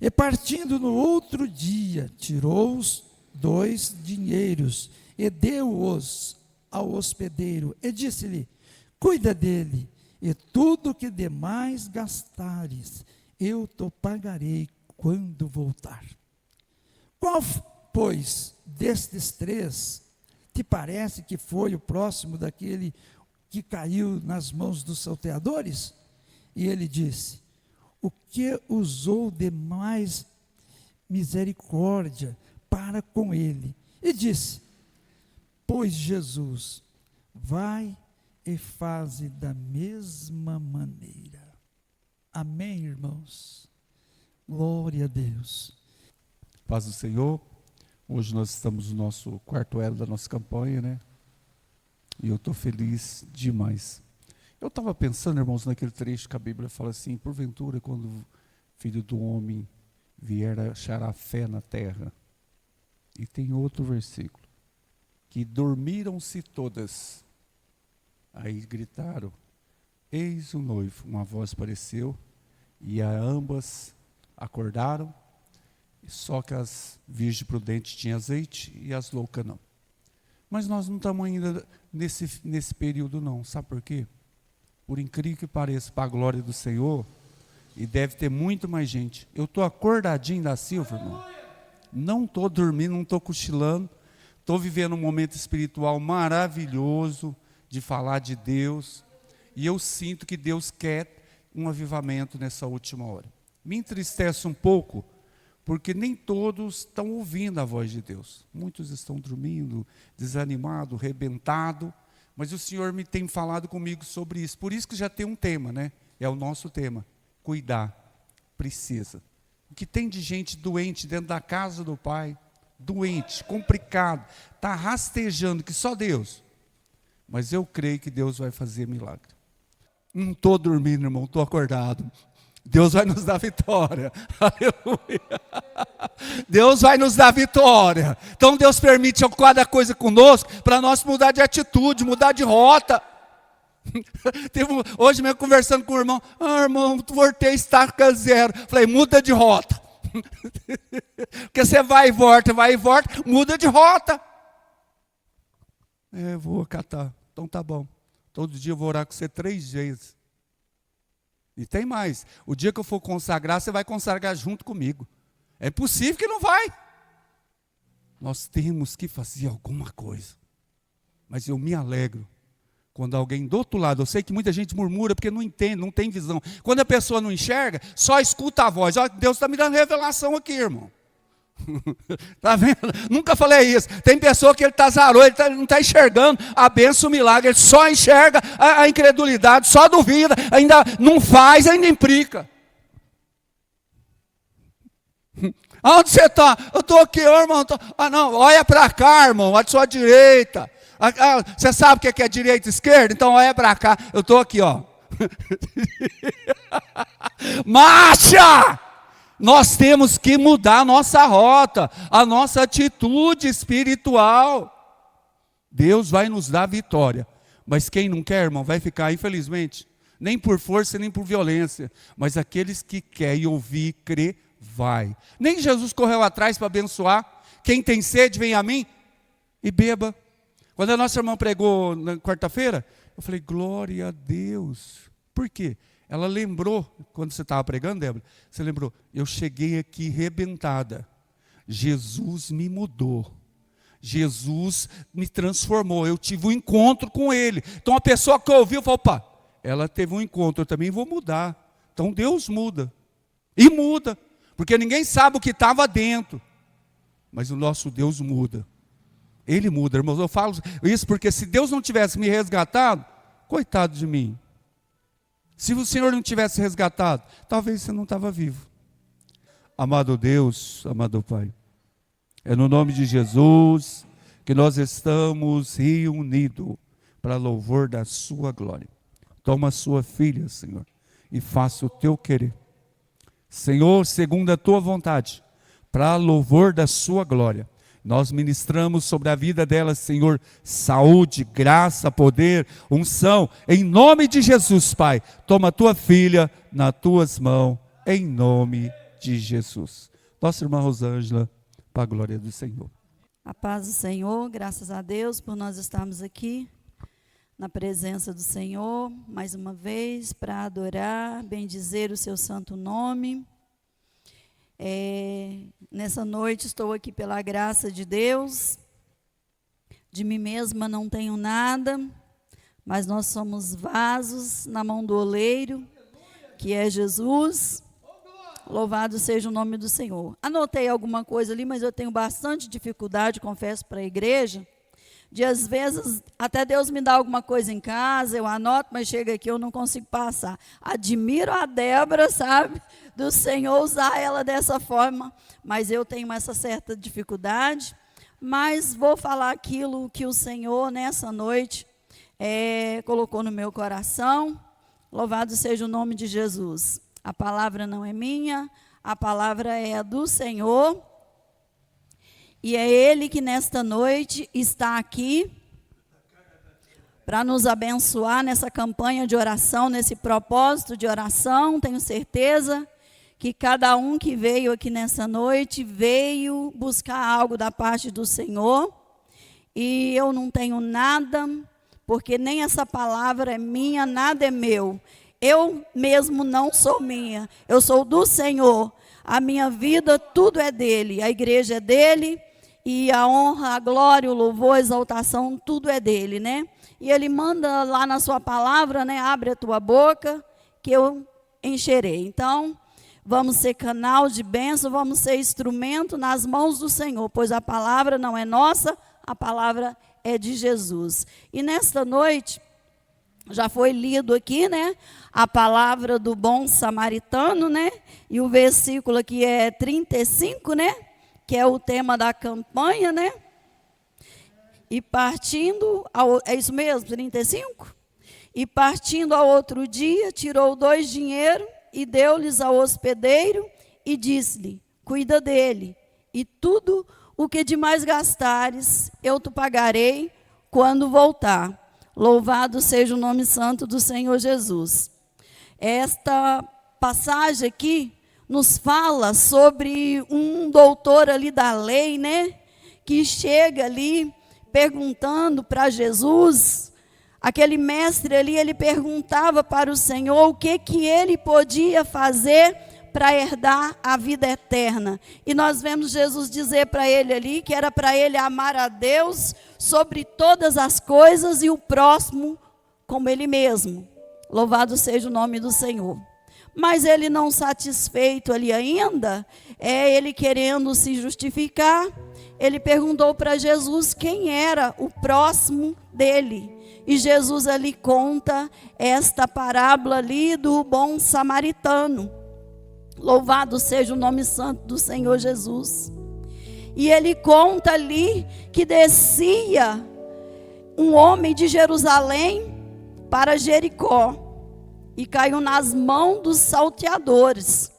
E partindo no outro dia, tirou os 2 dinheiros e deu-os ao hospedeiro e disse-lhe: cuida dele, e tudo que demais gastares, eu te pagarei quando voltar. Qual, pois, destes 3 te parece que foi o próximo daquele que caiu nas mãos dos salteadores? E ele disse: o que usou de mais misericórdia para com ele? E disse: pois Jesus, vai e faze da mesma maneira. Amém, irmãos? Glória a Deus. Paz do Senhor. Hoje nós estamos no nosso quarto elo da nossa campanha, né? E eu estou feliz demais. Eu estava pensando, irmãos, naquele trecho que a Bíblia fala assim: porventura, quando o Filho do Homem vier, achará fé na terra. E tem outro versículo: que dormiram-se todas. Aí gritaram: eis o noivo. Uma voz apareceu, e a ambas acordaram, só que as virgens prudentes tinham azeite e as loucas não. Mas nós não estamos ainda nesse período não, sabe por quê? Por incrível que pareça, para a glória do Senhor, e deve ter muito mais gente. Eu estou acordadinho da Silva, irmão. Não estou dormindo, não estou cochilando. Estou vivendo um momento espiritual maravilhoso, de falar de Deus. E eu sinto que Deus quer um avivamento nessa última hora. Me entristece um pouco, porque nem todos estão ouvindo a voz de Deus. Muitos estão dormindo, desanimados, rebentados. Mas o Senhor me tem falado comigo sobre isso. Por isso que já tem um tema, né? É o nosso tema. Cuidar. Precisa. O que tem de gente doente dentro da casa do Pai, doente, complicado, está rastejando, que só Deus. Mas eu creio que Deus vai fazer milagre. Não estou dormindo, irmão, estou acordado. Deus vai nos dar vitória. Aleluia. Deus vai nos dar vitória. Então Deus permite cada coisa conosco para nós mudar de atitude, mudar de rota. Hoje mesmo conversando com o irmão: irmão, voltei estaca zero. Falei: muda de rota. Porque você vai e volta, muda de rota. Eu vou acatar. Então tá bom. Todo dia eu vou orar com você 3 vezes. E tem mais: o dia que eu for consagrar, você vai consagrar junto comigo. É possível que não vai. Nós temos que fazer alguma coisa. Mas eu me alegro quando alguém do outro lado, eu sei que muita gente murmura porque não entende, não tem visão. Quando a pessoa não enxerga, só escuta a voz. Ó, Deus está me dando revelação aqui, irmão. Está vendo? Nunca falei isso. Tem pessoa que ele está zarou, ele não está enxergando a bênção, o milagre. Ele só enxerga a incredulidade, só duvida, ainda não faz, ainda implica. Aonde você está? Eu estou aqui, irmão. Não, olha para cá, irmão, à sua direita. Você sabe o que é direita e esquerda? Então olha para cá. Eu estou aqui, ó. Marcha! Nós temos que mudar a nossa rota, a nossa atitude espiritual. Deus vai nos dar vitória. Mas quem não quer, irmão, vai ficar, infelizmente, nem por força, nem por violência. Mas aqueles que querem ouvir e crer, vai. Nem Jesus correu atrás para abençoar. Quem tem sede, vem a mim e beba. Quando a nossa irmã pregou na quarta-feira, eu falei: glória a Deus. Por quê? Ela lembrou, quando você estava pregando, Débora, você lembrou: eu cheguei aqui rebentada. Jesus me mudou. Jesus me transformou. Eu tive um encontro com Ele. Então a pessoa que ouviu falou: opa, ela teve um encontro, eu também vou mudar. Então Deus muda. E muda. Porque ninguém sabe o que estava dentro. Mas o nosso Deus muda. Ele muda, irmãos. Eu falo isso porque se Deus não tivesse me resgatado, coitado de mim. Se o Senhor não tivesse resgatado, talvez você não estava vivo. Amado Deus, amado Pai, é no nome de Jesus que nós estamos reunidos para louvor da sua glória. Toma a sua filha, Senhor, e faça o teu querer. Senhor, segundo a tua vontade, para louvor da sua glória. Nós ministramos sobre a vida dela, Senhor, saúde, graça, poder, unção, em nome de Jesus, Pai. Toma a tua filha nas tuas mãos, em nome de Jesus. Nossa irmã Rosângela, para a glória do Senhor. A paz do Senhor, graças a Deus por nós estarmos aqui na presença do Senhor, mais uma vez, para adorar, bendizer o seu santo nome. Nessa noite estou aqui pela graça de Deus. De mim mesma não tenho nada, mas nós somos vasos na mão do oleiro, que é Jesus. Louvado seja o nome do Senhor. Anotei alguma coisa ali, mas eu tenho bastante dificuldade, confesso, para a igreja, de às vezes, até Deus me dá alguma coisa em casa, eu anoto, mas chega aqui eu não consigo passar. Admiro a Débora, sabe, do Senhor usar ela dessa forma, mas eu tenho essa certa dificuldade, mas vou falar aquilo que o Senhor, nessa noite, colocou no meu coração. Louvado seja o nome de Jesus. A palavra não é minha, a palavra é do Senhor. E é Ele que nesta noite está aqui para nos abençoar nessa campanha de oração, nesse propósito de oração. Tenho certeza que cada um que veio aqui nessa noite veio buscar algo da parte do Senhor. E eu não tenho nada, porque nem essa palavra é minha, nada é meu. Eu mesmo não sou minha, eu sou do Senhor. A minha vida, tudo é dele, a igreja é dele. E a honra, a glória, o louvor, a exaltação, tudo é dele, né? E ele manda lá na sua palavra, né? Abre a tua boca, que eu encherei. Então, vamos ser canal de bênção, vamos ser instrumento nas mãos do Senhor, pois a palavra não é nossa, a palavra é de Jesus. E nesta noite, já foi lido aqui, né? A palavra do bom samaritano, né? E o versículo aqui é 35, né? Que é o tema da campanha, né? E partindo, é isso mesmo, 35? E partindo ao outro dia, tirou 2 dinheiros e deu-lhes ao hospedeiro e disse-lhe, cuida dele, e tudo o que de mais gastares, eu te pagarei quando voltar. Louvado seja o nome santo do Senhor Jesus. Esta passagem aqui nos fala sobre um doutor ali da lei, né? Que chega ali perguntando para Jesus. Aquele mestre ali, ele perguntava para o Senhor o que ele podia fazer para herdar a vida eterna. E nós vemos Jesus dizer para ele ali que era para ele amar a Deus sobre todas as coisas e o próximo como ele mesmo. Louvado seja o nome do Senhor. Mas ele não satisfeito ali ainda, ele querendo se justificar, ele perguntou para Jesus quem era o próximo dele. E Jesus ali conta esta parábola ali do bom samaritano. Louvado seja o nome santo do Senhor Jesus. E ele conta ali que descia um homem de Jerusalém para Jericó e caiu nas mãos dos salteadores,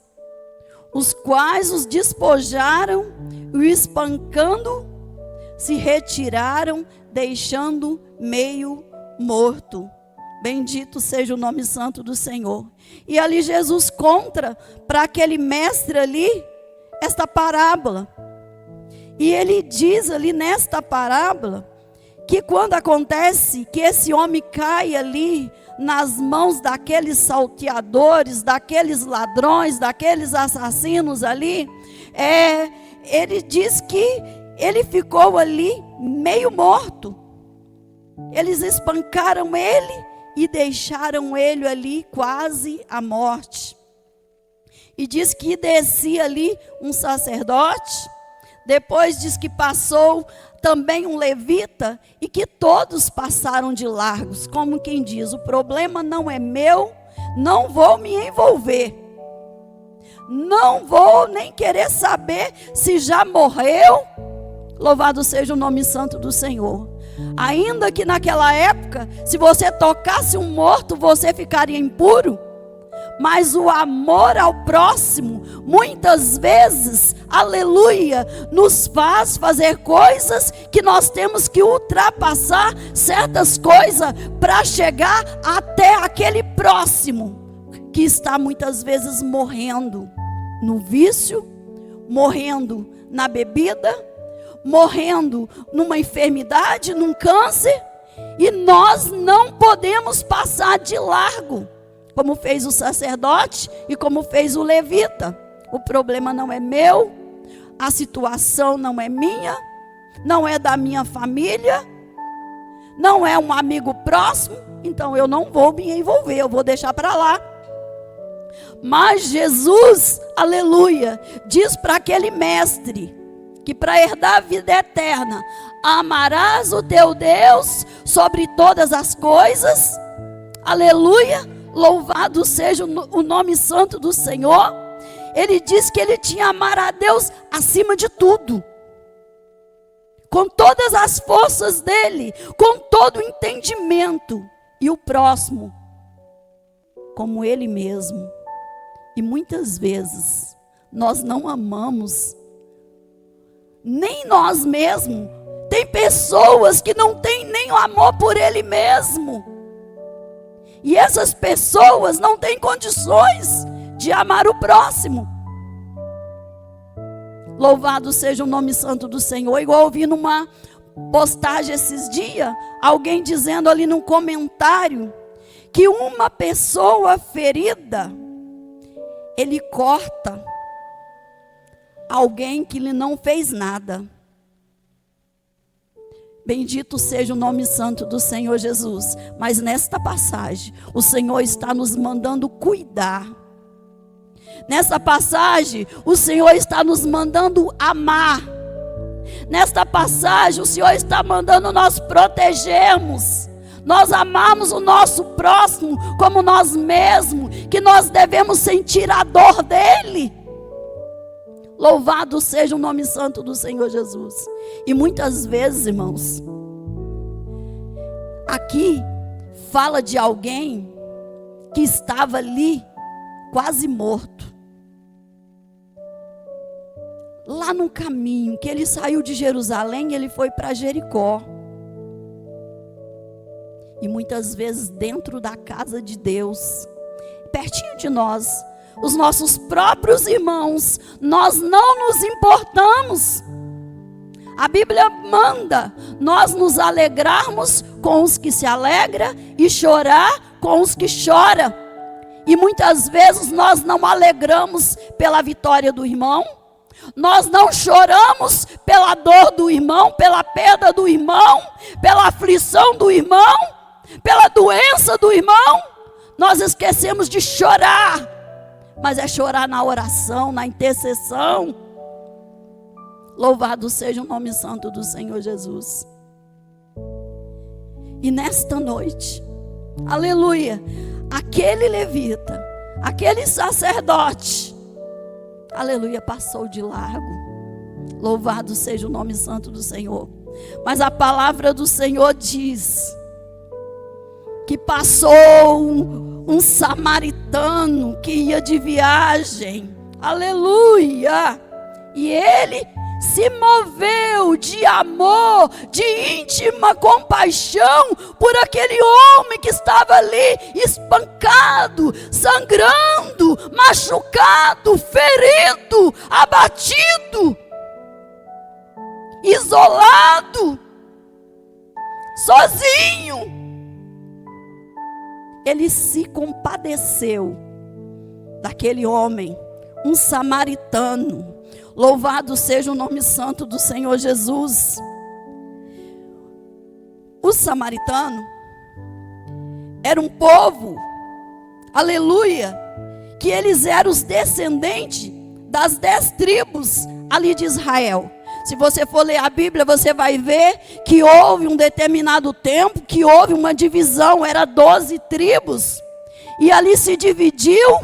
os quais os despojaram e o espancando se retiraram, deixando meio morto. Bendito seja o nome santo do Senhor. E ali Jesus conta para aquele mestre ali esta parábola. E ele diz ali nesta parábola que quando acontece que esse homem cai ali nas mãos daqueles salteadores, daqueles ladrões, daqueles assassinos ali, ele diz que ele ficou ali meio morto. Eles espancaram ele e deixaram ele ali quase à morte. E diz que descia ali um sacerdote, depois diz que passou também um levita, e que todos passaram de largos, como quem diz, o problema não é meu, não vou me envolver, não vou nem querer saber se já morreu. Louvado seja o nome santo do Senhor. Ainda que naquela época, se você tocasse um morto, você ficaria impuro. Mas o amor ao próximo, muitas vezes, aleluia, nos faz fazer coisas que nós temos que ultrapassar certas coisas para chegar até aquele próximo que está muitas vezes morrendo. no vício, morrendo na bebida, morrendo numa enfermidade, num câncer, e nós não podemos passar de largo, como fez o sacerdote e como fez o levita. O problema não é meu, a situação não é minha, não é da minha família, não é um amigo próximo, então eu não vou me envolver, eu vou deixar para lá. Mas Jesus, aleluia, diz para aquele mestre que para herdar a vida eterna, amarás o teu Deus sobre todas as coisas, aleluia, louvado seja o nome santo do Senhor. Ele diz que ele tinha amar a Deus acima de tudo, com todas as forças dele, com todo o entendimento, e o próximo como ele mesmo. E muitas vezes nós não amamos nem nós mesmos. Tem pessoas que não têm nem o amor por ele mesmo, e essas pessoas não têm condições de amar o próximo. Louvado seja o nome santo do Senhor. Igual eu vi numa postagem esses dias, alguém dizendo ali num comentário, que uma pessoa ferida, ele corta alguém que lhe não fez nada. Bendito seja o nome santo do Senhor Jesus. Mas nesta passagem, o Senhor está nos mandando cuidar. Nesta passagem, o Senhor está nos mandando amar. Nesta passagem, o Senhor está mandando nós protegermos, nós amarmos o nosso próximo como nós mesmos, que nós devemos sentir a dor dele. Louvado seja o nome santo do Senhor Jesus. E muitas vezes, irmãos, aqui fala de alguém que estava ali quase morto, lá no caminho, que ele saiu de Jerusalém, ele foi para Jericó. E muitas vezes dentro da casa de Deus, pertinho de nós, os nossos próprios irmãos, nós não nos importamos. A Bíblia manda nós nos alegrarmos com os que se alegram e chorar com os que choram. E muitas vezes nós não alegramos pela vitória do irmão, nós não choramos pela dor do irmão, pela perda do irmão, pela aflição do irmão, pela doença do irmão. Nós esquecemos de chorar, mas é chorar na oração, na intercessão. Louvado seja o nome santo do Senhor Jesus. E nesta noite, aleluia, aquele levita, aquele sacerdote, aleluia, passou de largo. Louvado seja o nome santo do Senhor. Mas a palavra do Senhor diz que passou um samaritano que ia de viagem, aleluia, e ele se moveu de amor, de íntima compaixão por aquele homem que estava ali espancado, sangrando, machucado, ferido, abatido, isolado, sozinho. Ele se compadeceu daquele homem, um samaritano. Louvado seja o nome santo do Senhor Jesus. O samaritano era um povo, aleluia, que eles eram os descendentes das 10 tribos ali de Israel. Se você for ler a Bíblia, você vai ver que houve um determinado tempo, que houve uma divisão, era 12 tribos. E ali se dividiu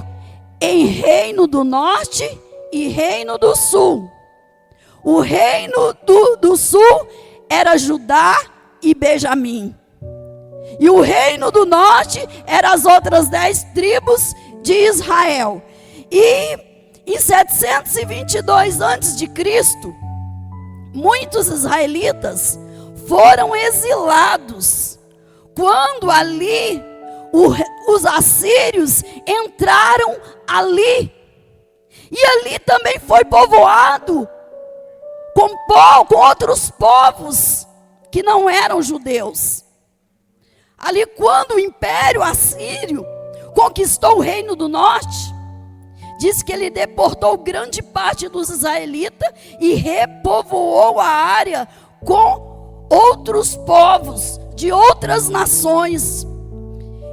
em reino do norte e reino do sul. O reino do sul era Judá e Benjamim. E o reino do norte eram as outras 10 tribos de Israel. E em 722 a.C., muitos israelitas foram exilados, quando ali os assírios entraram ali. E ali também foi povoado com outros povos que não eram judeus. Ali, quando o Império Assírio conquistou o Reino do Norte, diz que ele deportou grande parte dos israelitas e repovoou a área com outros povos de outras nações.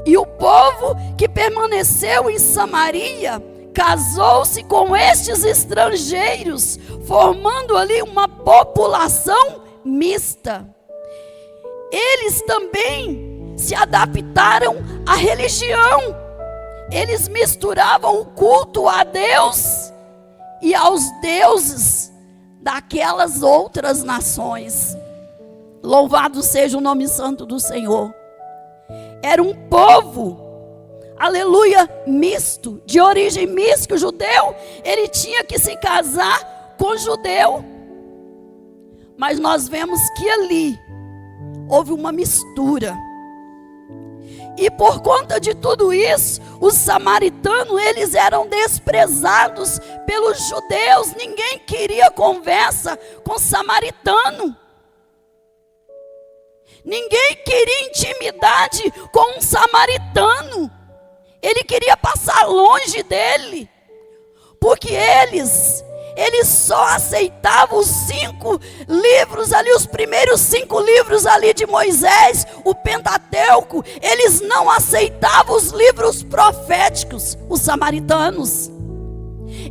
E o povo que permaneceu em Samaria casou-se com estes estrangeiros, formando ali uma população mista. Eles também se adaptaram à religião. Eles misturavam o culto a Deus e aos deuses daquelas outras nações. Louvado seja o nome santo do Senhor. Era um povo, aleluia, misto, de origem mista. O judeu, ele tinha que se casar com judeu. Mas nós vemos que ali houve uma mistura. E por conta de tudo isso, os samaritanos, eles eram desprezados pelos judeus. Ninguém queria conversa com samaritano. Ninguém queria intimidade com um samaritano. Ele queria passar longe dele. Porque eles só aceitavam os 5 livros ali, os primeiros 5 livros ali de Moisés, o Pentateuco. Eles não aceitavam os livros proféticos, os samaritanos.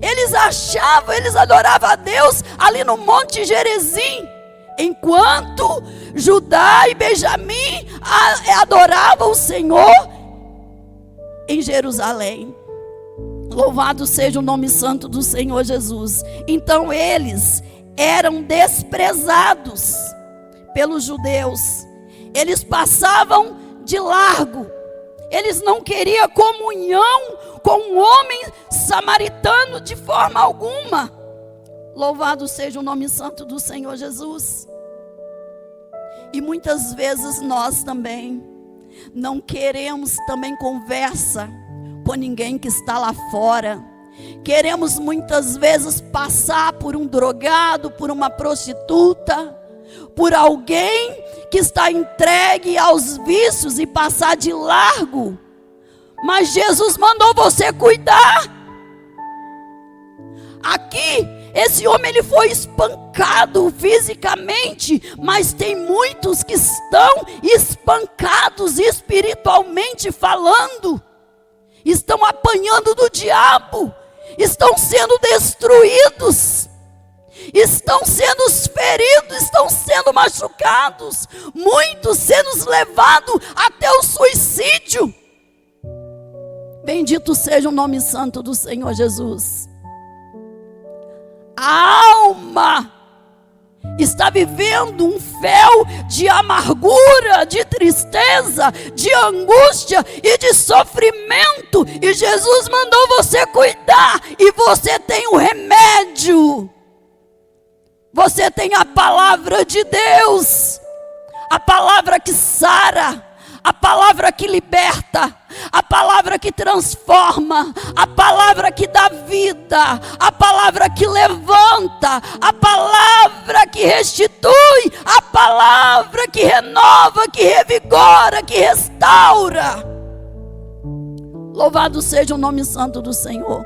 Eles adoravam a Deus ali no Monte Gerizim, enquanto Judá e Benjamim adoravam o Senhor em Jerusalém. Louvado seja o nome santo do Senhor Jesus. Então eles eram desprezados pelos judeus. Eles passavam de largo. Eles não queriam comunhão com um homem samaritano de forma alguma. Louvado seja o nome santo do Senhor Jesus. E muitas vezes nós também não queremos também conversa com ninguém que está lá fora. Queremos muitas vezes passar por um drogado, por uma prostituta, por alguém que está entregue aos vícios e passar de largo. Mas Jesus mandou você cuidar. Aqui, esse homem ele foi espancado fisicamente, mas tem muitos que estão espancados espiritualmente falando. Estão apanhando do diabo, estão sendo destruídos, estão sendo feridos, estão sendo machucados, muitos sendo levados até o suicídio. Bendito seja o nome santo do Senhor Jesus. A alma está vivendo um fel de amargura, de tristeza, de angústia e de sofrimento. E Jesus mandou você cuidar. E você tem o remédio. Você tem a palavra de Deus. A palavra que sara. A palavra que liberta, a palavra que transforma, a palavra que dá vida, a palavra que levanta, a palavra que restitui, a palavra que renova, que revigora, que restaura. Louvado seja o nome santo do Senhor.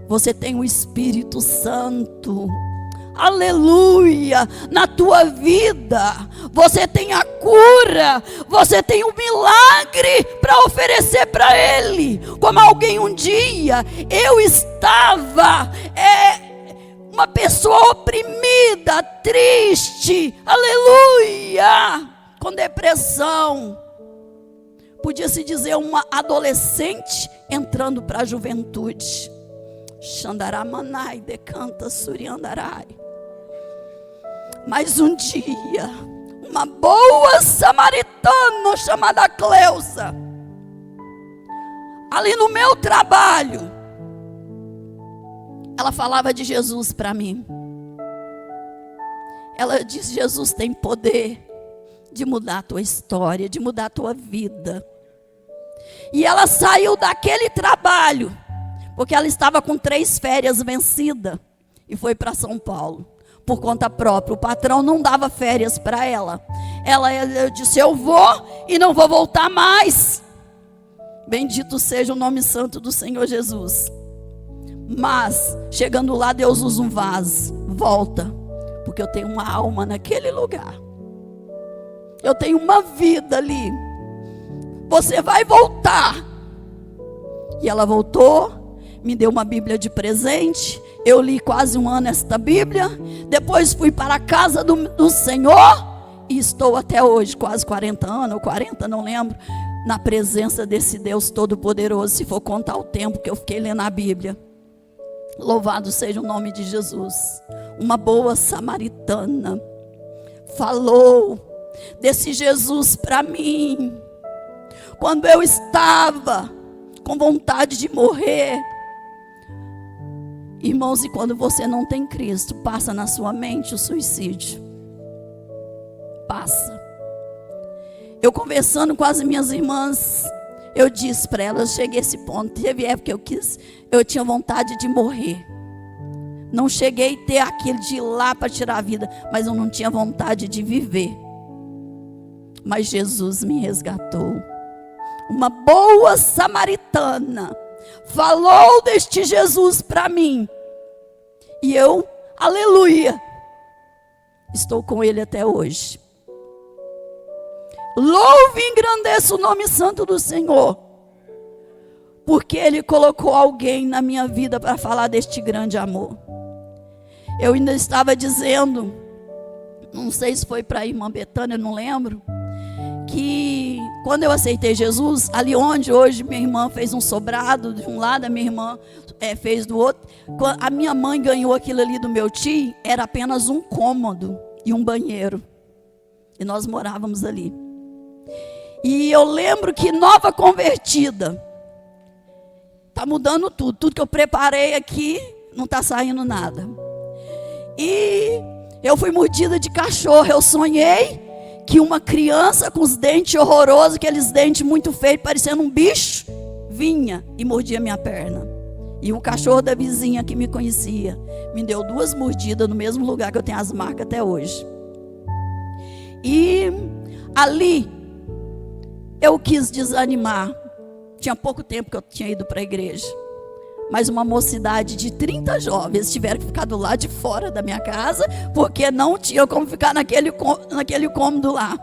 Você tem o Espírito Santo. Aleluia, na tua vida, você tem a cura, você tem um milagre para oferecer para Ele. Como alguém um dia, eu estava uma pessoa oprimida, triste, aleluia, com depressão. Podia-se dizer uma adolescente entrando para a juventude. Xandaramanai, decanta suriandarai. Mas um dia, uma boa samaritana chamada Cleusa, ali no meu trabalho, ela falava de Jesus para mim. Ela disse: Jesus tem poder de mudar a tua história, de mudar a tua vida. E ela saiu daquele trabalho, porque ela estava com 3 férias vencidas e foi para São Paulo, por conta própria. O patrão não dava férias para ela. Ela disse: eu vou e não vou voltar mais. Bendito seja o nome santo do Senhor Jesus. Mas, chegando lá, Deus usa um vaso. Volta, porque eu tenho uma alma naquele lugar. Eu tenho uma vida ali. Você vai voltar. E ela voltou, me deu uma Bíblia de presente. Eu li quase um ano esta Bíblia. Depois fui para a casa do Senhor. E estou até hoje, quase 40 anos, ou 40, não lembro, na presença desse Deus Todo-Poderoso, se for contar o tempo que eu fiquei lendo a Bíblia. Louvado seja o nome de Jesus. Uma boa samaritana falou desse Jesus para mim, quando eu estava com vontade de morrer. Irmãos, e quando você não tem Cristo, passa na sua mente o suicídio. Passa. Eu conversando com as minhas irmãs, eu disse para elas, eu cheguei a esse ponto. Teve época que eu tinha vontade de morrer. Não cheguei a ter aquilo de ir lá para tirar a vida, mas eu não tinha vontade de viver. Mas Jesus me resgatou. Uma boa samaritana falou deste Jesus para mim. E eu, aleluia, estou com ele até hoje. Louve e engrandeça o nome santo do Senhor, porque ele colocou alguém na minha vida para falar deste grande amor. Eu ainda estava dizendo, não sei se foi para a irmã Betânia, não lembro, que quando eu aceitei Jesus, ali onde hoje minha irmã fez um sobrado de um lado, a minha irmã fez do outro, a minha mãe ganhou aquilo ali do meu tio, era apenas um cômodo e um banheiro, e nós morávamos ali. E eu lembro que nova convertida, está mudando tudo que eu preparei aqui, não está saindo nada. E eu fui mordida de cachorro. Eu sonhei que uma criança com os dentes horrorosos, aqueles dentes muito feios, parecendo um bicho, vinha e mordia minha perna. E o cachorro da vizinha que me conhecia me deu 2 mordidas no mesmo lugar que eu tenho as marcas até hoje. E ali eu quis desanimar. Tinha pouco tempo que eu tinha ido para a igreja. Mas uma mocidade de 30 jovens tiveram que ficar do lado de fora da minha casa, porque não tinha como ficar naquele cômodo lá.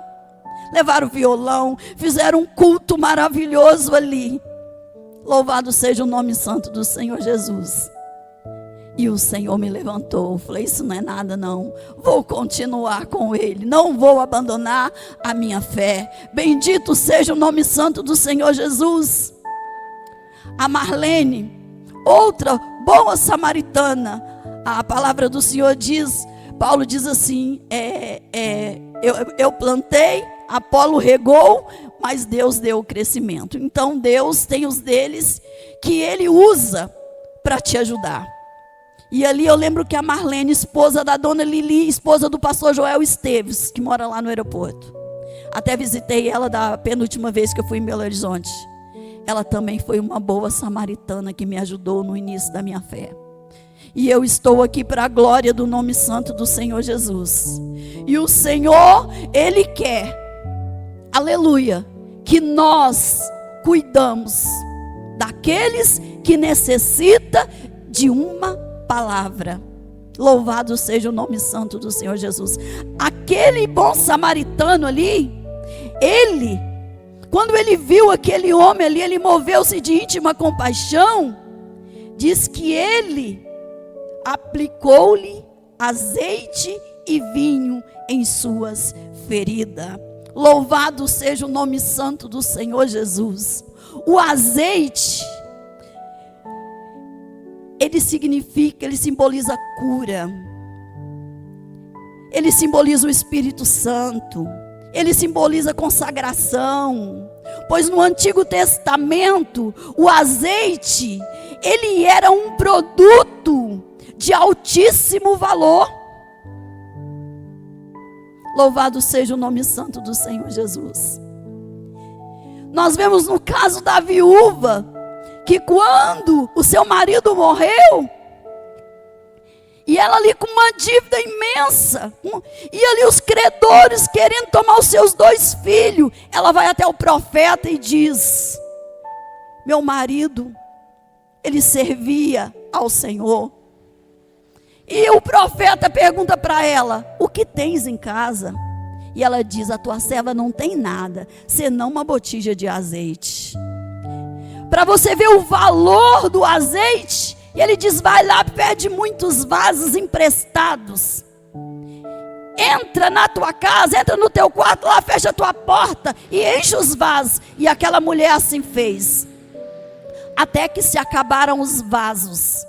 Levaram violão, fizeram um culto maravilhoso ali. Louvado seja o nome santo do Senhor Jesus. E o Senhor me levantou. Falei, isso não é nada não. Vou continuar com Ele. Não vou abandonar a minha fé. Bendito seja o nome santo do Senhor Jesus. A Marlene, outra boa samaritana. A palavra do Senhor diz, Paulo diz assim, eu plantei, Apolo regou, mas Deus deu o crescimento. Então Deus tem os deles que Ele usa para te ajudar. E ali eu lembro que a Marlene, esposa da dona Lili, esposa do pastor Joel Esteves, que mora lá no aeroporto. Até visitei ela da penúltima vez que eu fui em Belo Horizonte. Ela também foi uma boa samaritana que me ajudou no início da minha fé. E eu estou aqui para a glória do nome santo do Senhor Jesus. E o Senhor, Ele quer, aleluia, que nós cuidamos daqueles que necessitam de uma palavra. Louvado seja o nome santo do Senhor Jesus. Aquele bom samaritano ali, quando ele viu aquele homem ali, ele moveu-se de íntima compaixão. Diz que ele aplicou-lhe azeite e vinho em suas feridas. Louvado seja o nome santo do Senhor Jesus. O azeite, ele simboliza cura. Ele simboliza o Espírito Santo. Ele simboliza consagração. Pois no Antigo Testamento, o azeite, ele era um produto de altíssimo valor. Louvado seja o nome santo do Senhor Jesus. Nós vemos no caso da viúva, que quando o seu marido morreu, e ela ali com uma dívida imensa, e ali os credores querendo tomar os seus 2 filhos, ela vai até o profeta e diz: meu marido, ele servia ao Senhor. E o profeta pergunta para ela: o que tens em casa? E ela diz: a tua serva não tem nada, senão uma botija de azeite. Para você ver o valor do azeite, ele diz: vai lá, pede muitos vasos emprestados. Entra na tua casa, entra no teu quarto, lá fecha a tua porta e enche os vasos. E aquela mulher assim fez. Até que se acabaram os vasos.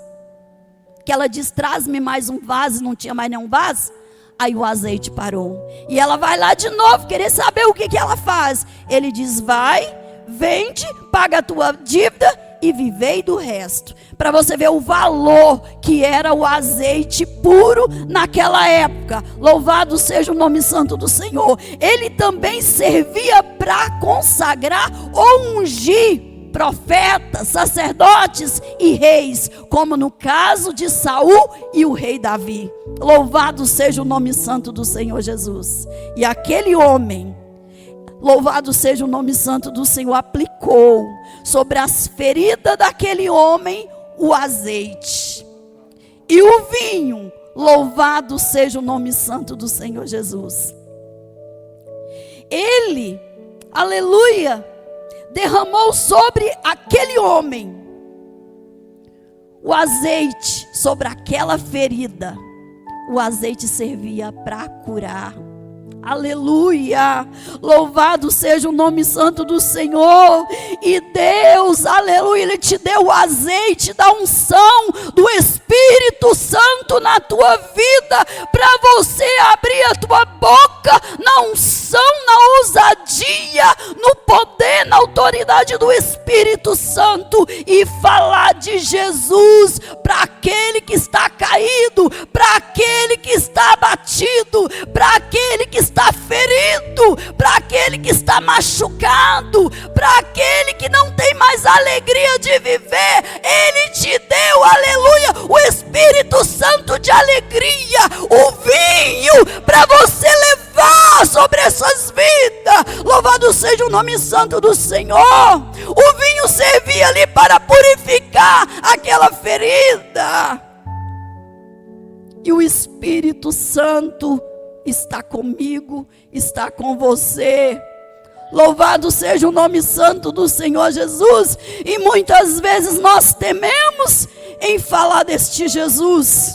Que ela diz: traz-me mais um vaso, não tinha mais nenhum vaso. Aí o azeite parou. E ela vai lá de novo, querer saber o que ela faz. Ele diz: vai, vende, paga a tua dívida e vivei do resto. Para você ver o valor que era o azeite puro naquela época. Louvado seja o nome santo do Senhor. Ele também servia para consagrar ou ungir profetas, sacerdotes e reis, como no caso de Saul e o rei Davi. Louvado seja o nome santo do Senhor Jesus. E aquele homem, louvado seja o nome santo do Senhor, aplicou sobre as feridas daquele homem o azeite e o vinho. Louvado seja o nome santo do Senhor Jesus. Ele, aleluia, derramou sobre aquele homem o azeite, sobre aquela ferida. O azeite servia para curar. Aleluia, louvado seja o nome santo do Senhor. E Deus, aleluia, Ele te deu o azeite da unção do Espírito Santo na tua vida, para você abrir a tua boca na unção, na ousadia, no poder, na autoridade do Espírito Santo, e falar de Jesus para aquele que está caído, para aquele que está abatido, para aquele que está ferido, para aquele que está machucado, para aquele que não tem mais alegria de viver. Ele te deu, aleluia, o Espírito Santo de alegria, o vinho para você levar sobre essas vidas. Louvado seja o nome santo do Senhor. O vinho servia ali para purificar aquela ferida. E o Espírito Santo está comigo, está com você. Louvado seja o nome santo do Senhor Jesus. E muitas vezes nós tememos em falar deste Jesus.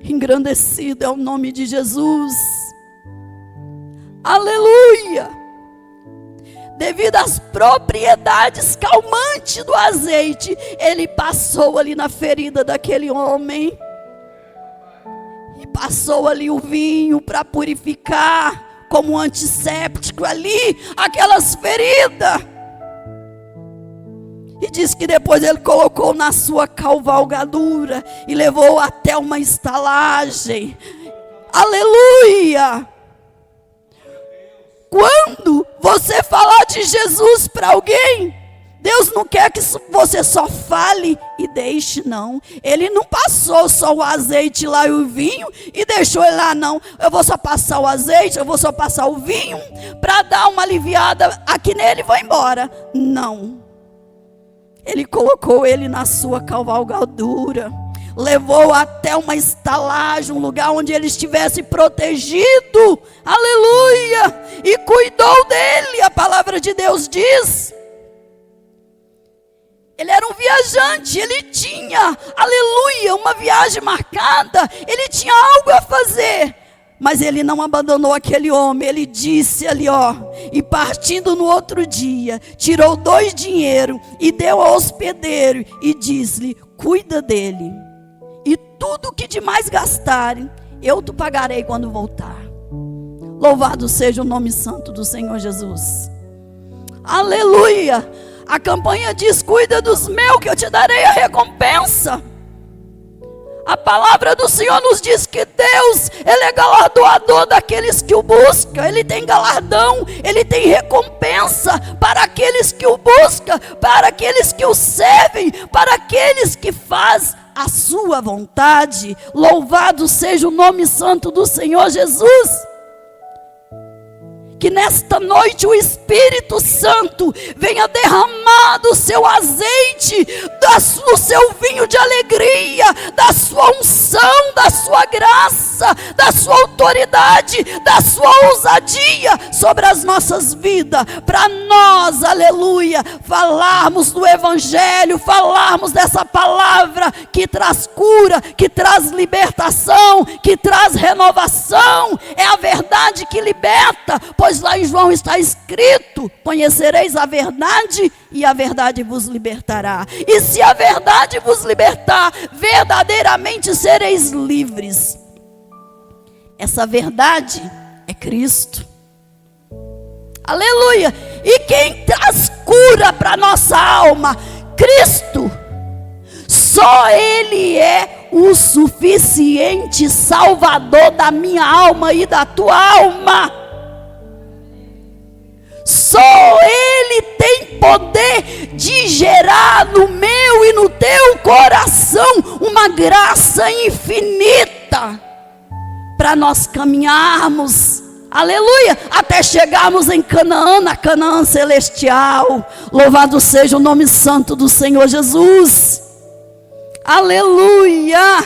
Engrandecido é o nome de Jesus. Aleluia. Devido às propriedades calmantes do azeite, ele passou ali na ferida daquele homem. E passou ali o vinho para purificar, como um antisséptico ali, aquelas feridas. E diz que depois ele colocou na sua cavalgadura e levou até uma estalagem. Aleluia! Quando você falar de Jesus para alguém, Deus não quer que você só fale e deixe, não. Ele não passou só o azeite lá e o vinho e deixou ele lá, não. Eu vou só passar o azeite, eu vou só passar o vinho para dar uma aliviada aqui nele e vou embora. Não. Ele colocou ele na sua cavalgadura, levou até uma estalagem, um lugar onde ele estivesse protegido, aleluia, e cuidou dele. A palavra de Deus diz, ele era um viajante, ele tinha, aleluia, uma viagem marcada, ele tinha algo a fazer, mas ele não abandonou aquele homem. Ele disse ali, ó, e partindo no outro dia, tirou 2 dinheiros e deu ao hospedeiro e disse-lhe, cuida dele, e tudo que demais gastarem, eu te pagarei quando voltar. Louvado seja o nome santo do Senhor Jesus. Aleluia. A campanha diz, cuida dos meus que eu te darei a recompensa. A palavra do Senhor nos diz que Deus, Ele é galardoador daqueles que o buscam. Ele tem galardão, Ele tem recompensa para aqueles que o buscam, para aqueles que o servem, para aqueles que fazem a sua vontade. Louvado seja o nome santo do Senhor Jesus. Que nesta noite o Espírito Santo venha derramar do seu azeite, do seu vinho de alegria, da sua unção, da sua graça, da sua autoridade, da sua ousadia sobre as nossas vidas, para nós, aleluia, falarmos do Evangelho, falarmos dessa palavra que traz cura, que traz libertação, que traz renovação. É a verdade que liberta, pois lá em João está escrito: conhecereis a verdade e a verdade vos libertará. E se a verdade vos libertar, verdadeiramente sereis livres. Essa verdade é Cristo. Aleluia! E quem traz cura para nossa alma? Cristo. Só Ele é o suficiente Salvador da minha alma e da tua alma. Só Ele tem poder de gerar no meu e no teu coração uma graça infinita para nós caminharmos, aleluia, até chegarmos em Canaã, na Canaã celestial. Louvado seja o nome santo do Senhor Jesus. Aleluia.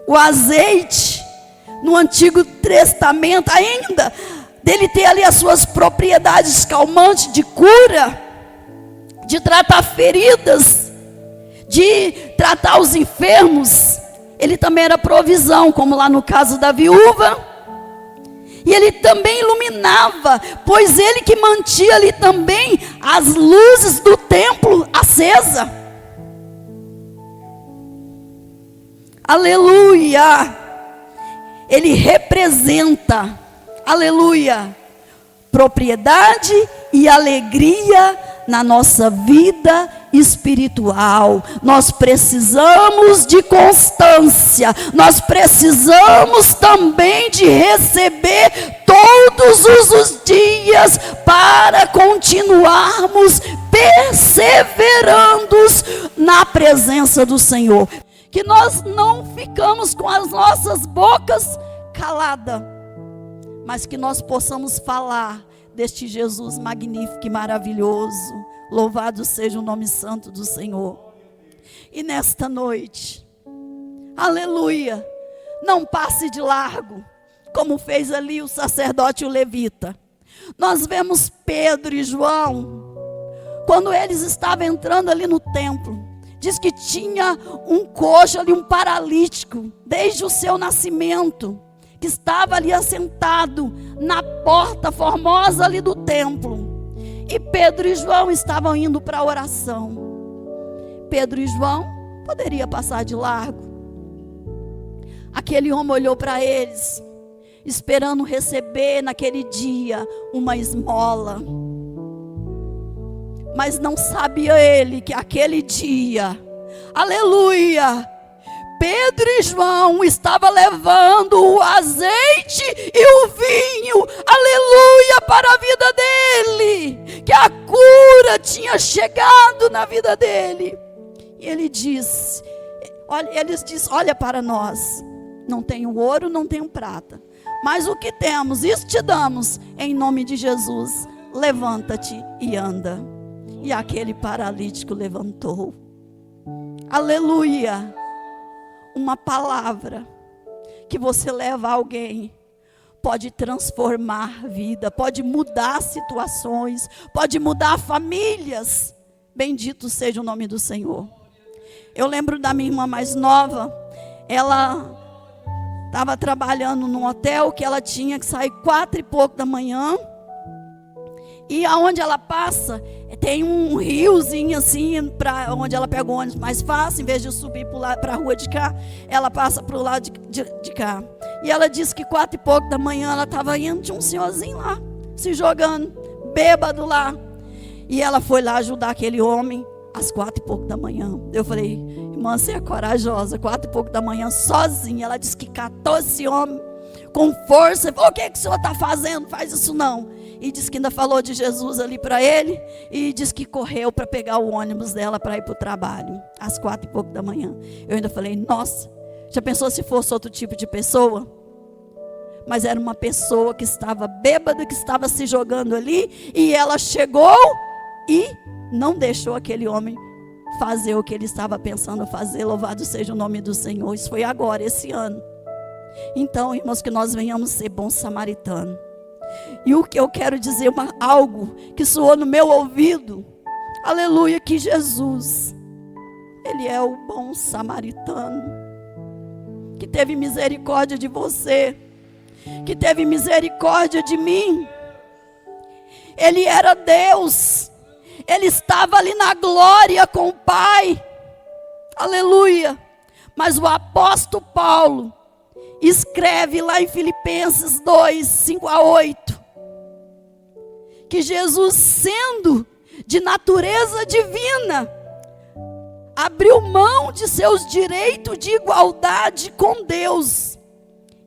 O azeite no Antigo Testamento ainda, dele ter ali as suas propriedades calmantes de cura, de tratar feridas, de tratar os enfermos. Ele também era provisão, como lá no caso da viúva. E ele também iluminava, pois ele que mantinha ali também as luzes do templo acesa. Aleluia. Ele representa, aleluia, propriedade e alegria na nossa vida espiritual. Nós precisamos de constância, nós precisamos também de receber todos os dias para continuarmos perseverando na presença do Senhor. Que nós não ficamos com as nossas bocas caladas, mas que nós possamos falar deste Jesus magnífico e maravilhoso. Louvado seja o nome santo do Senhor. E nesta noite, aleluia, não passe de largo, como fez ali o sacerdote e o levita. Nós vemos Pedro e João, quando eles estavam entrando ali no templo, diz que tinha um coxo ali, um paralítico, desde o seu nascimento, que estava ali assentado na porta formosa ali do templo. E Pedro e João estavam indo para a oração. Pedro e João poderia passar de largo. Aquele homem olhou para eles, esperando receber naquele dia uma esmola. Mas não sabia ele que aquele dia, aleluia, Pedro e João estavam levando o azeite e o vinho, aleluia, para a vida dele, que a cura tinha chegado na vida dele. E ele disse, eles disseram: olha para nós, não tenho ouro, não tenho prata, mas o que temos, isso te damos, em nome de Jesus, levanta-te e anda. E aquele paralítico levantou. Aleluia. Uma palavra que você leva a alguém pode transformar vida, pode mudar situações, pode mudar famílias. Bendito seja o nome do Senhor. Eu lembro da minha irmã mais nova. Ela estava trabalhando num hotel que ela tinha que sair 4 e pouco da manhã. E aonde ela passa, tem um riozinho assim, para onde ela pega o ônibus mais fácil. Em vez de subir para a rua de cá, ela passa para o lado de cá. E ela disse que 4 e pouco da manhã ela estava indo, tinha um senhorzinho lá, se jogando, bêbado lá. E ela foi lá ajudar aquele homem às 4 e pouco da manhã. Eu falei: Irmã, você é corajosa, 4 e pouco da manhã, sozinha. Ela disse que catou esse homem com força. Falou: o que o senhor está fazendo? Faz isso não. E disse que ainda falou de Jesus ali para ele. E disse que correu para pegar o ônibus dela para ir para o trabalho, às 4 e pouco da manhã. Eu ainda falei: nossa, já pensou se fosse outro tipo de pessoa? Mas era uma pessoa que estava bêbada, que estava se jogando ali. E ela chegou e não deixou aquele homem fazer o que ele estava pensando fazer. Louvado seja o nome do Senhor. Isso foi agora, esse ano. Então, irmãos, que nós venhamos ser bons samaritanos. E o que eu quero dizer, algo que soou no meu ouvido, aleluia, que Jesus, Ele é o bom samaritano, que teve misericórdia de você, que teve misericórdia de mim. Ele era Deus, Ele estava ali na glória com o Pai, aleluia. Mas o apóstolo Paulo escreve lá em Filipenses 2, 5-8, que Jesus, sendo de natureza divina, abriu mão de seus direitos de igualdade com Deus,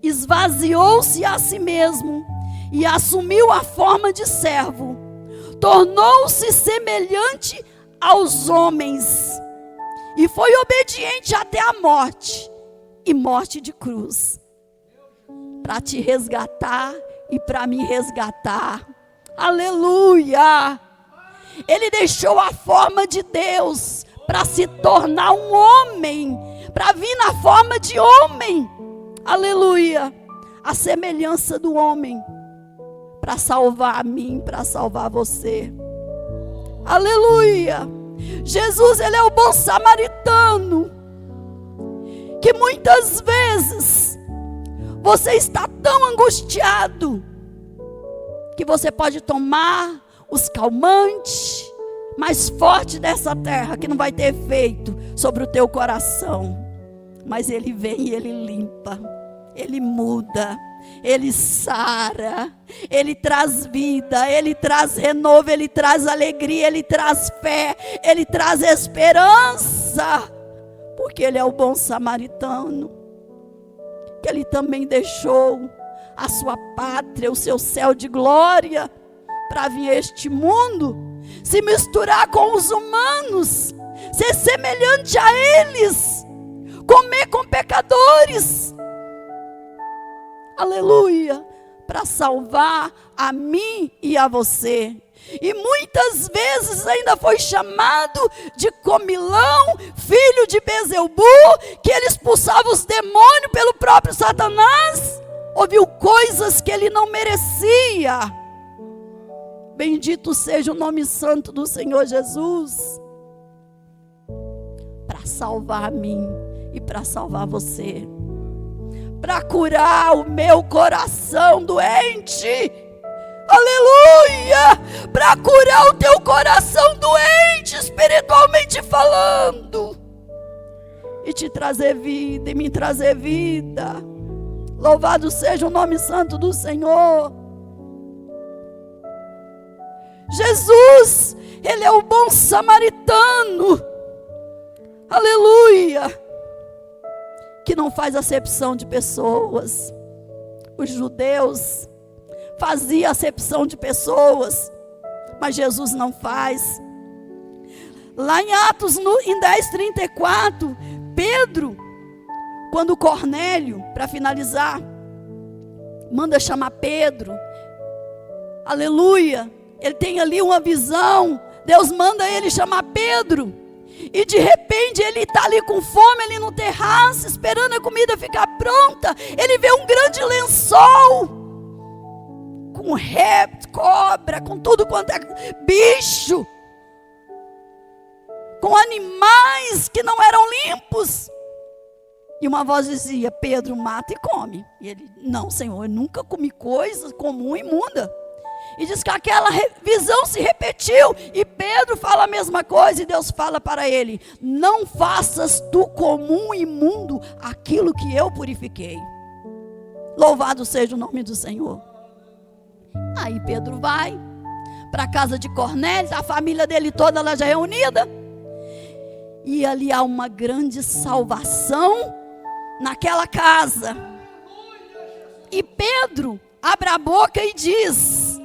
esvaziou-se a si mesmo e assumiu a forma de servo, tornou-se semelhante aos homens e foi obediente até a morte, e morte de cruz, para te resgatar e para me resgatar. Aleluia! Ele deixou a forma de Deus para se tornar um homem, para vir na forma de homem. Aleluia! A semelhança do homem, para salvar a mim, para salvar você. Aleluia! Jesus, Ele é o bom samaritano, que muitas vezes você está tão angustiado que você pode tomar os calmantes mais fortes dessa terra, que não vai ter efeito sobre o teu coração. Mas Ele vem e Ele limpa, Ele muda, Ele sara, Ele traz vida, Ele traz renovo, Ele traz alegria, Ele traz fé, Ele traz esperança. Porque Ele é o bom samaritano, que Ele também deixou a sua pátria, o seu céu de glória, para vir a este mundo, se misturar com os humanos, ser semelhante a eles, comer com pecadores, aleluia, para salvar a mim e a você. E muitas vezes ainda foi chamado de comilão, filho de Beelzebul, que ele expulsava os demônios pelo próprio Satanás. Ouviu coisas que ele não merecia. Bendito seja o nome santo do Senhor Jesus, para salvar a mim e para salvar você, para curar o meu coração doente. Aleluia! Para curar o teu coração doente, espiritualmente falando, e te trazer vida, e me trazer vida. Louvado seja o nome santo do Senhor. Jesus, Ele é o bom samaritano, aleluia, que não faz acepção de pessoas. Os judeus fazia acepção de pessoas, mas Jesus não faz. Lá em Atos, em 10:34, Pedro, quando Cornélio, para finalizar, manda chamar Pedro, aleluia, ele tem ali uma visão, Deus manda ele chamar Pedro, e de repente ele está ali com fome, ali no terraço, esperando a comida ficar pronta. Ele vê um grande lençol, com réptil, cobra, com tudo quanto é bicho, com animais que não eram limpos. E uma voz dizia: Pedro, mata e come. E ele: não, Senhor, eu nunca comi coisa comum e imunda. E diz que aquela visão se repetiu, e Pedro fala a mesma coisa, e Deus fala para ele: não faças do comum e imundo aquilo que eu purifiquei. Louvado seja o nome do Senhor. Aí Pedro vai para a casa de Cornélio, a família dele toda lá já reunida, E ali há uma grande salvação naquela casa. E Pedro abre a boca e diz: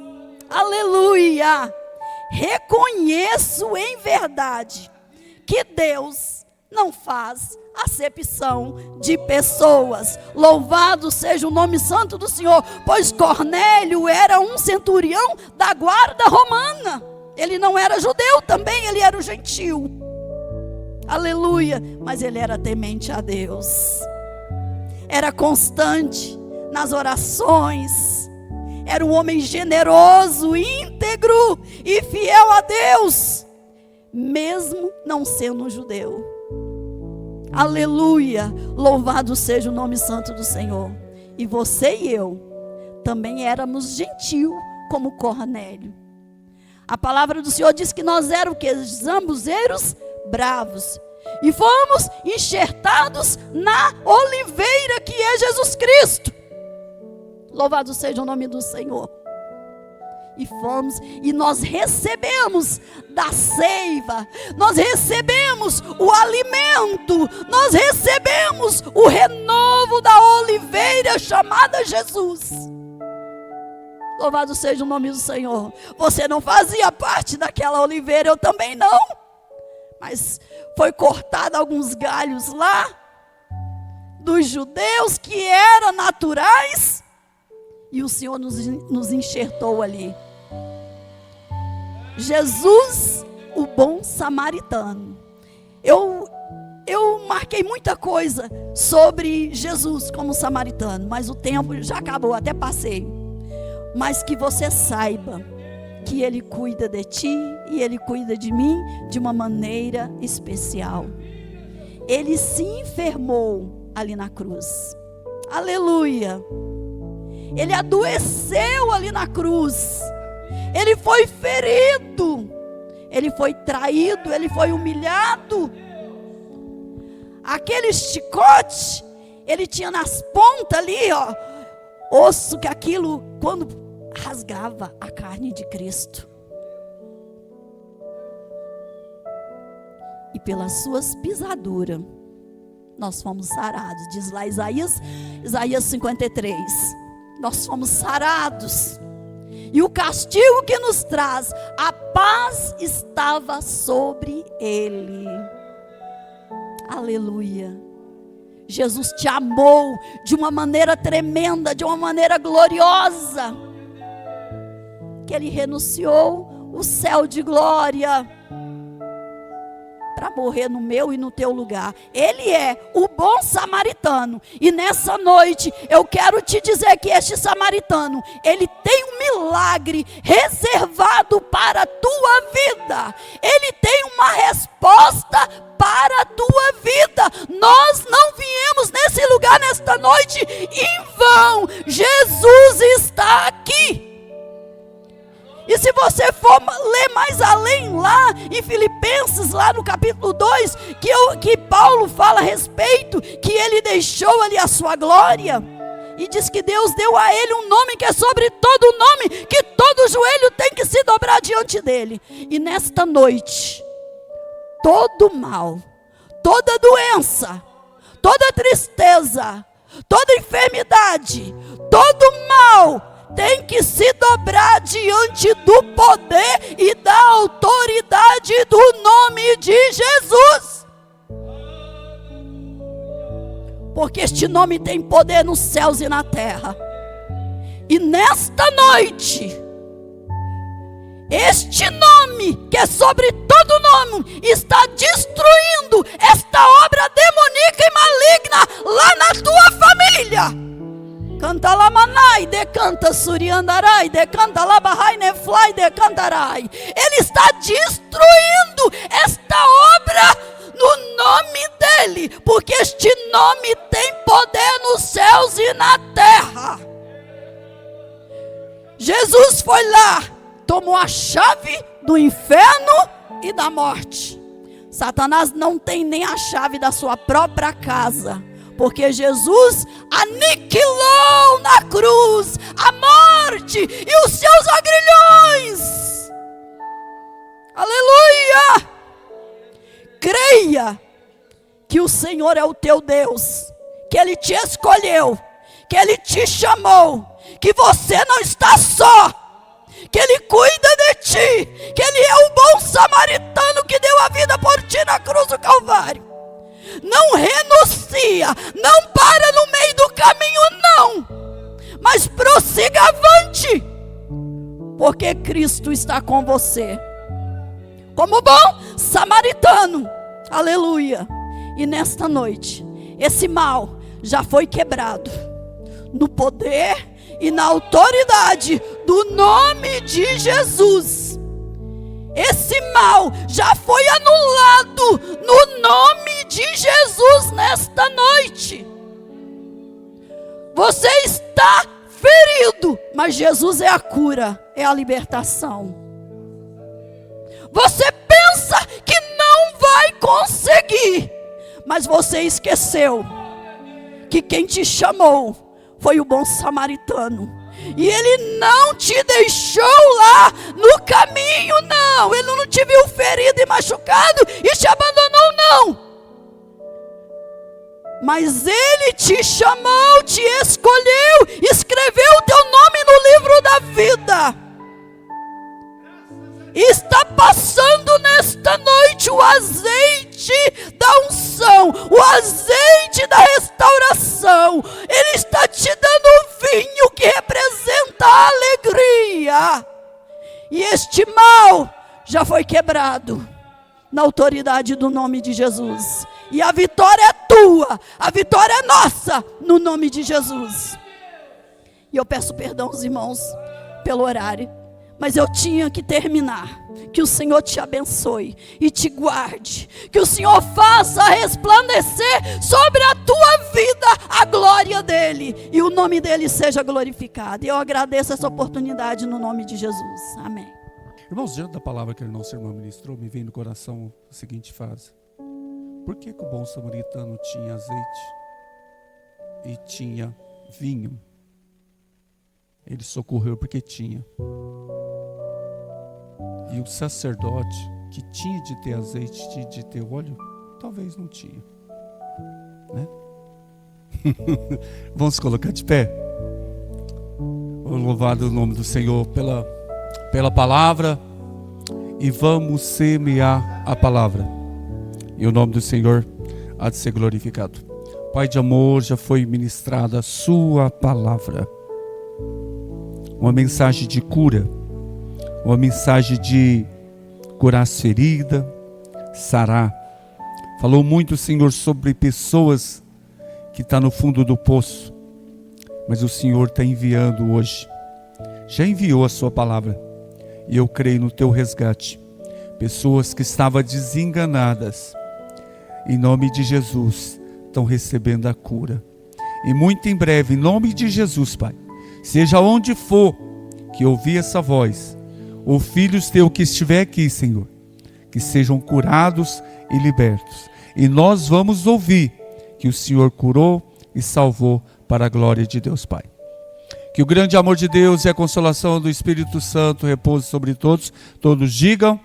aleluia, reconheço em verdade que Deus não faz acepção de pessoas. Louvado seja o nome santo do Senhor, pois Cornélio era um centurião da guarda romana. Ele não era judeu também, ele era um gentil. Aleluia, mas ele era temente a Deus. Era constante nas orações. Era um homem generoso, íntegro e fiel a Deus, mesmo não sendo um judeu. Aleluia, louvado seja o nome santo do Senhor. E você e eu também éramos gentil como Cornélio. A palavra do Senhor diz que nós éramos o quê? Zambuzeiros bravos. E fomos enxertados na oliveira que é Jesus Cristo. Louvado seja o nome do Senhor. E nós recebemos da seiva, nós recebemos o alimento, nós recebemos o renovo da oliveira chamada Jesus. Louvado seja o nome do Senhor. Você não fazia parte daquela oliveira, eu também não. Mas foi cortado alguns galhos lá, dos judeus que eram naturais, e o Senhor nos enxertou ali. Jesus, o bom samaritano. Eu marquei muita coisa sobre Jesus como samaritano, mas o tempo já acabou, até passei. Mas que você saiba que Ele cuida de ti e Ele cuida de mim de uma maneira especial. Ele se enfermou ali na cruz. Aleluia. Ele adoeceu ali na cruz. Ele foi ferido. Ele foi traído. Ele foi humilhado. Aquele chicote, ele tinha nas pontas ali, ó, osso, que aquilo, quando rasgava a carne de Cristo. E pelas suas pisaduras nós fomos sarados. Diz lá Isaías 53. Nós fomos sarados. E o castigo que nos traz a paz estava sobre ele. Aleluia. Jesus te amou de uma maneira tremenda, de uma maneira gloriosa, que Ele renunciou o céu de glória para morrer no meu e no teu lugar. Ele é o bom samaritano. E nessa noite eu quero te dizer que este samaritano, ele tem um milagre reservado para a tua vida. Ele tem uma resposta para a tua vida. Nós não viemos nesse lugar nesta noite em vão. Jesus está aqui. E se você for ler mais além lá em Filipenses, lá no capítulo 2, que Paulo fala a respeito, que ele deixou ali a sua glória, e diz que Deus deu a ele um nome que é sobre todo nome, que todo joelho tem que se dobrar diante dele. E nesta noite, todo mal, toda doença, toda tristeza, toda enfermidade, todo mal tem que se dobrar diante do poder e da autoridade do nome de Jesus. Porque este nome tem poder nos céus e na terra. E nesta noite, este nome, que é sobre todo nome, está destruindo esta obra demoníaca e maligna lá na tua família. Canta lá manai, decanta suriandarai, decanta lá bahai neflai, decantarai. Ele está destruindo esta obra no nome dele, porque este nome tem poder nos céus e na terra. Jesus foi lá, tomou a chave do inferno e da morte. Satanás não tem nem a chave da sua própria casa, porque Jesus aniquilou na cruz a morte e os seus agrilhões. Aleluia! Creia que o Senhor é o teu Deus, que Ele te escolheu, que Ele te chamou, que você não está só, que Ele cuida de ti, que Ele é o bom samaritano que deu a vida por ti na cruz do Calvário. Não renuncia, não para no meio do caminho não, mas prossiga avante, porque Cristo está com você, como bom samaritano, aleluia. E nesta noite, esse mal já foi quebrado, no poder e na autoridade do nome de Jesus. Esse mal já foi anulado no nome de Jesus nesta noite. Você está ferido, mas Jesus é a cura, é a libertação. Você pensa que não vai conseguir, mas você esqueceu que quem te chamou foi o bom samaritano. E Ele não te deixou lá no caminho, não. Ele não te viu ferido e machucado e te abandonou, não. Mas Ele te chamou, te escolheu, escreveu o teu nome no livro da vida. E está passando nesta noite o azeite da unção, o azeite da restauração. Ele está te dando o vinho que representa a alegria. E este mal já foi quebrado na autoridade do nome de Jesus. E a vitória é tua, a vitória é nossa, no nome de Jesus. E eu peço perdão aos irmãos pelo horário, mas eu tinha que terminar. Que o Senhor te abençoe e te guarde. Que o Senhor faça resplandecer sobre a tua vida a glória dEle. E o nome dEle seja glorificado. E eu agradeço essa oportunidade no nome de Jesus. Amém. Irmãos, diante da palavra que o nosso irmão ministrou, me vem no coração a seguinte frase: por que o bom samaritano tinha azeite e tinha vinho? Ele socorreu porque tinha. E o sacerdote que tinha de ter azeite, de ter óleo, talvez não tinha, né? Vamos colocar de pé. Louvado o nome do Senhor pela palavra. E vamos semear a palavra. E o nome do Senhor há de ser glorificado. Pai de amor, já foi ministrada a sua palavra. Uma mensagem de cura. Uma mensagem de curar as feridas, sarar. Falou muito, Senhor, sobre pessoas que estão no fundo do poço. Mas o Senhor está enviando hoje. Já enviou a sua palavra. E eu creio no teu resgate. Pessoas que estavam desenganadas, em nome de Jesus, estão recebendo a cura. E muito em breve, em nome de Jesus, Pai, seja onde for que ouvir essa voz, ou filhos teus que estiver aqui, Senhor, que sejam curados e libertos. E nós vamos ouvir que o Senhor curou e salvou para a glória de Deus Pai. Que o grande amor de Deus e a consolação do Espírito Santo repouse sobre todos. Todos digam.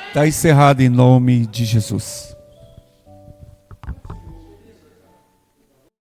Está encerrado em nome de Jesus.